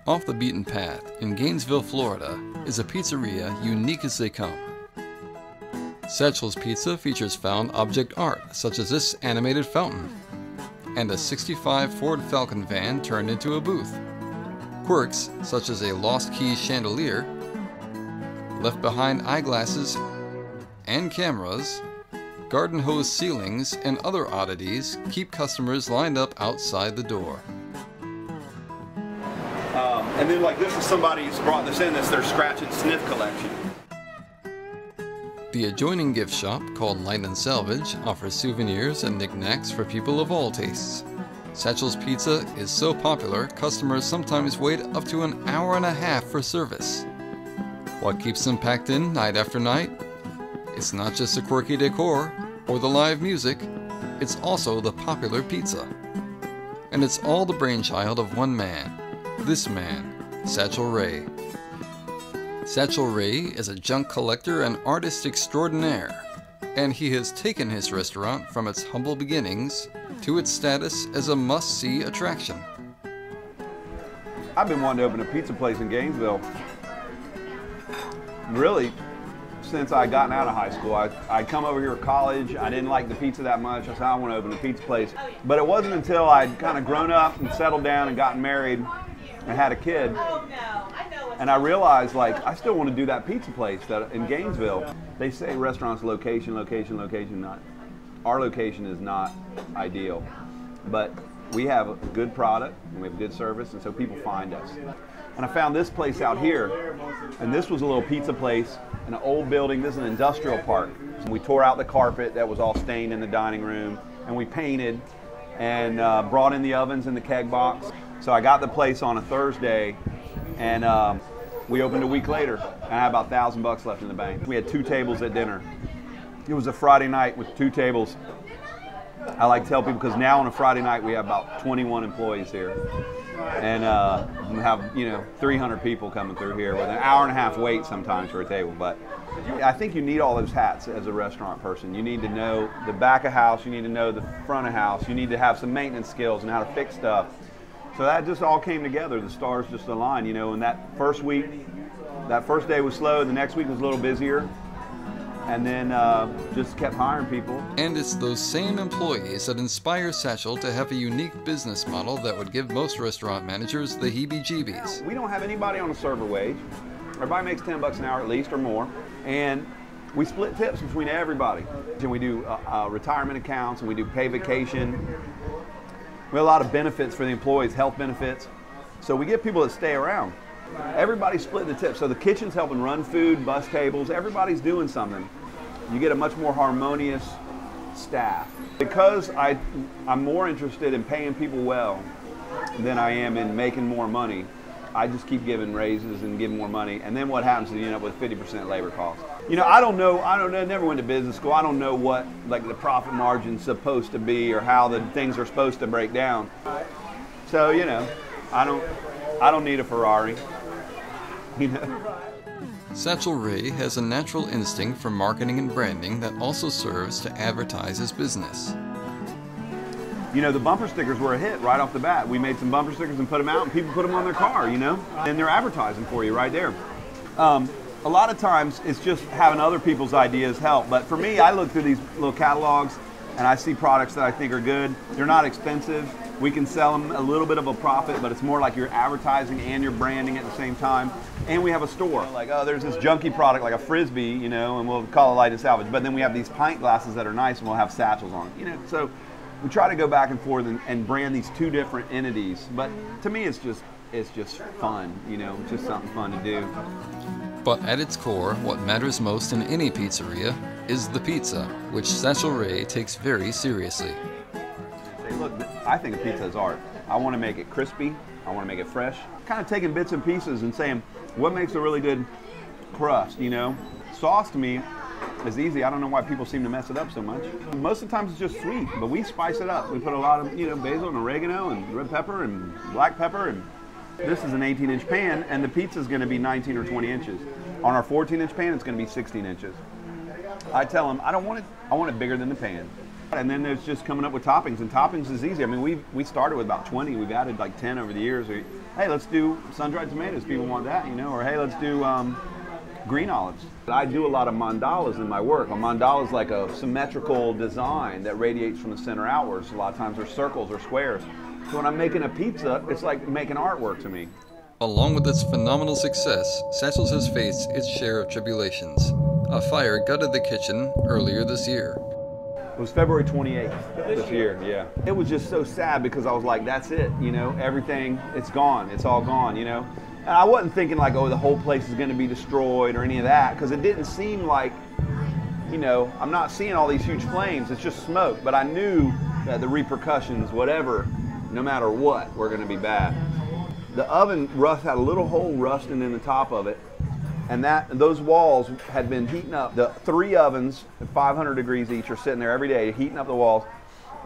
Off the beaten path in Gainesville, Florida, is a pizzeria unique as they come. Satchel's Pizza features found object art such as this animated fountain and a '65 Ford Falcon van turned into a booth. Quirks such as a lost keys chandelier, left behind eyeglasses and cameras, garden hose ceilings, and other oddities keep customers lined up outside the door. And then like this is somebody's brought this in, it's their scratch and sniff collection. The adjoining gift shop, called Light and Salvage, offers souvenirs and knickknacks for people of all tastes. Satchel's Pizza is so popular, customers sometimes wait up to an hour and a half for service. What keeps them packed in night after night? It's not just the quirky decor or the live music, it's also the popular pizza. And it's all the brainchild of one man. This man, Satchel Raye. Satchel Raye is a junk collector and artist extraordinaire, and he has taken his restaurant from its humble beginnings to its status as a must-see attraction. I've been wanting to open a pizza place in Gainesville, really, since I gotten out of high school. I'd come over here at college, I didn't like the pizza that much, I said I want to open a pizza place. But it wasn't until I'd kind of grown up and settled down and gotten married and had a kid, and I realized, like, I still want to do that pizza place that in Gainesville. They say restaurants location, location, location. Not our location is not ideal, but we have a good product and we have good service, and so people find us. And I found this place out here, and this was a little pizza place in an old building. This is an industrial park. So we tore out the carpet that was all stained in the dining room, and we painted and brought in the ovens and the keg box. So I got the place on a Thursday, and we opened a week later, and I had about $1,000 left in the bank. We had 2 tables at dinner. It was a Friday night with 2 tables. I like to tell people, because now on a Friday night we have about 21 employees here, and we have 300 people coming through here with an hour and a half wait sometimes for a table. But I think you need all those hats as a restaurant person. You need to know the back of house, you need to know the front of house, you need to have some maintenance skills and how to fix stuff. So that just all came together. The stars just aligned, and that first week, that first day was slow, the next week was a little busier, and then just kept hiring people. And it's those same employees that inspire Satchel to have a unique business model that would give most restaurant managers the heebie-jeebies. We don't have anybody on a server wage. Everybody makes $10 an hour at least or more, and we split tips between everybody. And we do retirement accounts, and we do pay vacation. We have a lot of benefits for the employees, health benefits. So we get people that stay around. Everybody's splitting the tips. So the kitchen's helping run food, bus tables, everybody's doing something. You get a much more harmonious staff. Because I'm more interested in paying people well than I am in making more money, I just keep giving raises and giving more money. And then what happens is you end up with 50% labor costs. I don't know, I never went to business school. I don't know what like the profit margin's supposed to be or how the things are supposed to break down. So, I don't need a Ferrari. Satchel Raye has a natural instinct for marketing and branding that also serves to advertise his business. The bumper stickers were a hit right off the bat. We made some bumper stickers and put them out, and people put them on their car, and they're advertising for you right there. A lot of times it's just having other people's ideas help, but for me, I look through these little catalogs and I see products that I think are good. They're not expensive. We can sell them a little bit of a profit, but it's more like you're advertising and you're branding at the same time. And we have a store. Like, oh, there's this junky product like a Frisbee, and we'll call it Light and Salvage. But then we have these pint glasses that are nice, and we'll have satchels on. So we try to go back and forth and brand these 2 different entities. But to me, it's just fun. It's just something fun to do. But at its core, what matters most in any pizzeria is the pizza, which Satchel Raye takes very seriously. Say, look, I think a pizza is art. I want to make it crispy. I want to make it fresh. Kind of taking bits and pieces and saying, what makes a really good crust, Sauce to me is easy. I don't know why people seem to mess it up so much. Most of the times it's just sweet, but we spice it up. We put a lot of, basil and oregano and red pepper and black pepper. And this is an 18-inch pan, and the pizza is going to be 19 or 20 inches. On our 14-inch pan, it's going to be 16 inches. I tell them, I want it bigger than the pan. And then there's just coming up with toppings, and toppings is easy. I mean, we started with about 20. We've added like 10 over the years. Hey, let's do sun-dried tomatoes. People want that, you know. Or hey, let's do green olives. I do a lot of mandalas in my work. A mandala is like a symmetrical design that radiates from the center outwards. A lot of times they're circles or squares. So when I'm making a pizza, it's like making artwork to me. Along with its phenomenal success, Satchel's has faced its share of tribulations. A fire gutted the kitchen earlier this year. It was February 28th this year, yeah. It was just so sad because I was like, that's it, you know, everything, it's gone, it's all gone, you know. And I wasn't thinking like, oh, the whole place is gonna be destroyed or any of that, because it didn't seem like, you know, I'm not seeing all these huge flames, it's just smoke, but I knew that the repercussions, whatever, no matter what, were gonna be bad. The oven rust had a little hole rusting in the top of it, and those walls had been heating up. The 3 ovens at 500 degrees each are sitting there every day heating up the walls.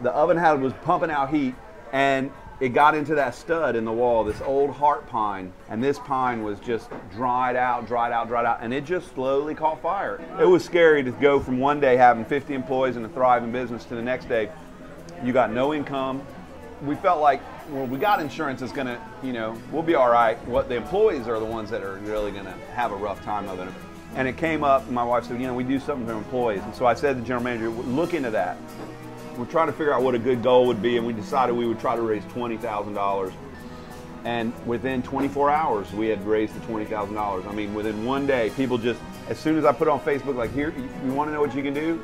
The oven was pumping out heat, and it got into that stud in the wall, this old heart pine, and this pine was just dried out, and it just slowly caught fire. It was scary to go from one day having 50 employees in a thriving business to the next day, you got no income. We felt like, well, we got insurance, it's gonna, you know, we'll be all right. What the employees are the ones that are really gonna have a rough time of it. And it came up, and my wife said, you know, we do something for employees. And so I said to the general manager, look into that. We're trying to figure out what a good goal would be, and we decided we would try to raise $20,000. And within 24 hours, we had raised the $20,000. I mean, within one day, people just, as soon as I put it on Facebook, like, here, you wanna know what you can do?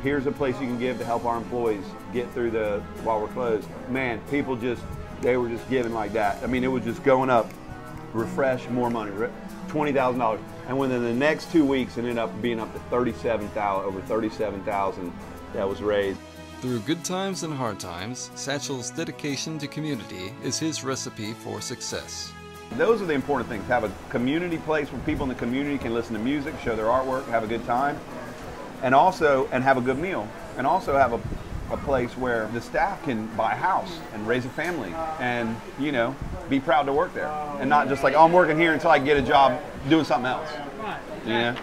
Here's a place you can give to help our employees get through while we're closed. Man, people they were just giving like that. I mean, it was just going up, refresh, more money, $20,000. And within the next 2 weeks, it ended up being up to over 37,000 that was raised. Through good times and hard times, Satchel's dedication to community is his recipe for success. Those are the important things. Have a community place where people in the community can listen to music, show their artwork, have a good time. And have a good meal, and also have a place where the staff can buy a house and raise a family and, you know, be proud to work there, and not just like, oh, I'm working here until I can get a job doing something else. You know,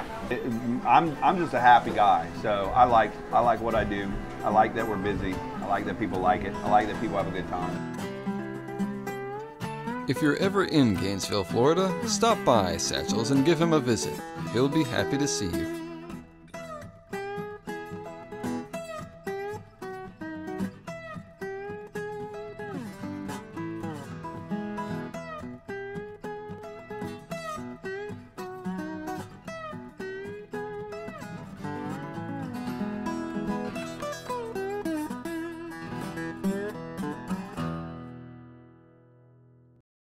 I'm just a happy guy, so I like what I do. I like that we're busy. I like that people like it. I like that people have a good time. If you're ever in Gainesville, Florida, stop by Satchel's and give him a visit. He'll be happy to see you.